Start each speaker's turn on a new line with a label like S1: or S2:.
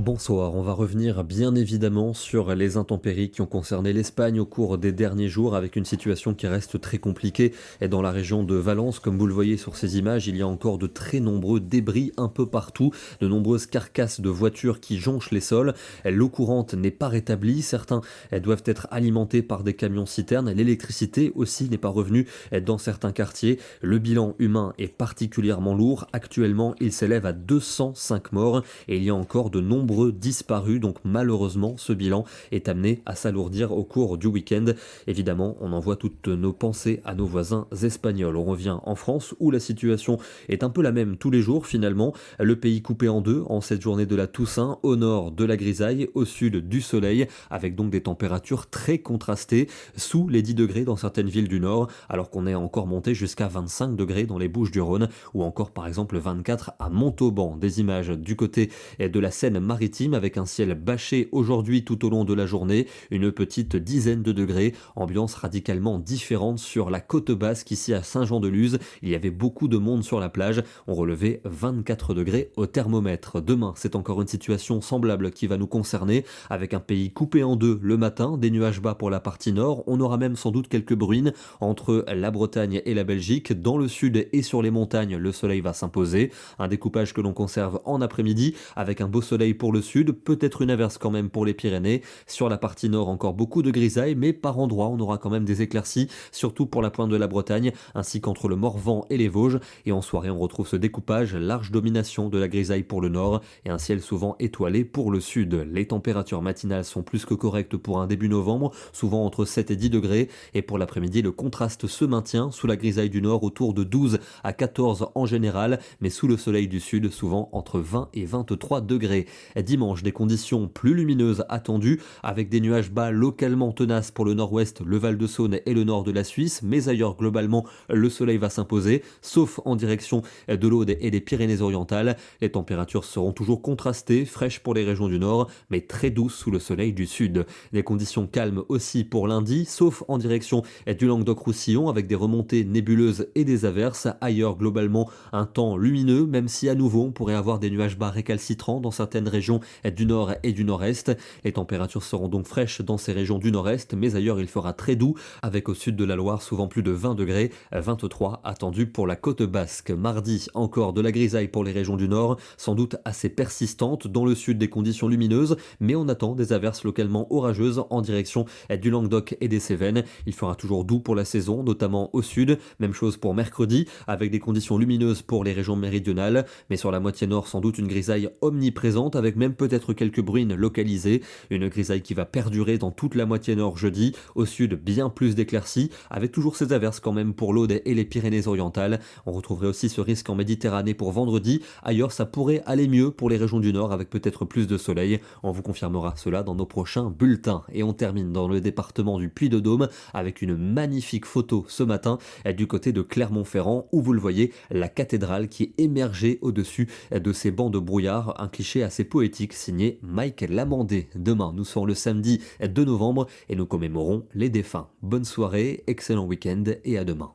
S1: Bonsoir, on va revenir bien évidemment sur les intempéries qui ont concerné l'Espagne au cours des derniers jours avec une situation qui reste très compliquée. Et dans la région de Valence, comme vous le voyez sur ces images, il y a encore de très nombreux débris un peu partout, de nombreuses carcasses de voitures qui jonchent les sols. L'eau courante n'est pas rétablie, certains doivent être alimentés par des camions-citernes. L'électricité aussi n'est pas revenue dans certains quartiers. Le bilan humain est particulièrement lourd. Actuellement, il s'élève à 205 morts et il y a encore de nombreux disparus, donc malheureusement ce bilan est amené à s'alourdir au cours du week-end. Évidemment, on envoie toutes nos pensées à nos voisins espagnols. On revient en France où la situation est un peu la même tous les jours finalement. Le pays coupé en deux en cette journée de la Toussaint, au nord de la grisaille, au sud du soleil, avec donc des températures très contrastées, sous les 10 degrés dans certaines villes du nord, alors qu'on est encore monté jusqu'à 25 degrés dans les Bouches-du-Rhône, ou encore par exemple 24 à Montauban. Des images du côté de la Seine-Maritime avec un ciel bâché aujourd'hui tout au long de la journée, une petite dizaine de degrés, ambiance radicalement différente sur la côte basque ici à Saint-Jean-de-Luz. Il y avait beaucoup de monde sur la plage, on relevait 24 degrés au thermomètre. Demain, c'est encore une situation semblable qui va nous concerner, avec un pays coupé en deux le matin, des nuages bas pour la partie nord, on aura même sans doute quelques bruines entre la Bretagne et la Belgique. Dans le sud et sur les montagnes, le soleil va s'imposer, un découpage que l'on conserve en après-midi, avec un beau soleil pour le sud, peut-être une averse quand même pour les Pyrénées. Sur la partie nord, encore beaucoup de grisailles, mais par endroits, on aura quand même des éclaircies, surtout pour la pointe de la Bretagne, ainsi qu'entre le Morvan et les Vosges. Et en soirée, on retrouve ce découpage, large domination de la grisaille pour le nord, et un ciel souvent étoilé pour le sud. Les températures matinales sont plus que correctes pour un début novembre, souvent entre 7 et 10 degrés, et pour l'après-midi, le contraste se maintient sous la grisaille du nord, autour de 12 à 14 en général, mais sous le soleil du sud, souvent entre 20 et 23 degrés. Dimanche, des conditions plus lumineuses attendues, avec des nuages bas localement tenaces pour le nord-ouest, le Val-de-Saône et le nord de la Suisse, mais ailleurs globalement le soleil va s'imposer, sauf en direction de l'Aude et des Pyrénées-Orientales. Les températures seront toujours contrastées, fraîches pour les régions du nord, mais très douces sous le soleil du sud. Des conditions calmes aussi pour lundi, sauf en direction du Languedoc-Roussillon, avec des remontées nébuleuses et des averses. Ailleurs globalement un temps lumineux, même si à nouveau on pourrait avoir des nuages bas récalcitrants dans certaines régions du nord et du nord-est. Les températures seront donc fraîches dans ces régions du nord-est, mais ailleurs il fera très doux, avec au sud de la Loire souvent plus de 20 degrés, 23 attendus pour la côte basque. Mardi, encore de la grisaille pour les régions du nord, sans doute assez persistante, dans le sud des conditions lumineuses, mais on attend des averses localement orageuses en direction du Languedoc et des Cévennes. Il fera toujours doux pour la saison, notamment au sud. Même chose pour mercredi, avec des conditions lumineuses pour les régions méridionales, mais sur la moitié nord sans doute une grisaille omniprésente, avec même peut-être quelques bruines localisées. Une grisaille qui va perdurer dans toute la moitié nord jeudi. Au sud, bien plus d'éclaircies, avec toujours ces averses quand même pour l'Aude et les Pyrénées-Orientales. On retrouverait aussi ce risque en Méditerranée pour vendredi. Ailleurs, ça pourrait aller mieux pour les régions du nord, avec peut-être plus de soleil. On vous confirmera cela dans nos prochains bulletins. Et on termine dans le département du Puy-de-Dôme avec une magnifique photo ce matin du côté de Clermont-Ferrand, où vous le voyez, la cathédrale qui est émergée au-dessus de ces bancs de brouillard, un cliché assez poétique signé Mike Lamandé. Demain, nous serons le samedi 2 novembre et nous commémorons les défunts. Bonne soirée, excellent week-end et à demain.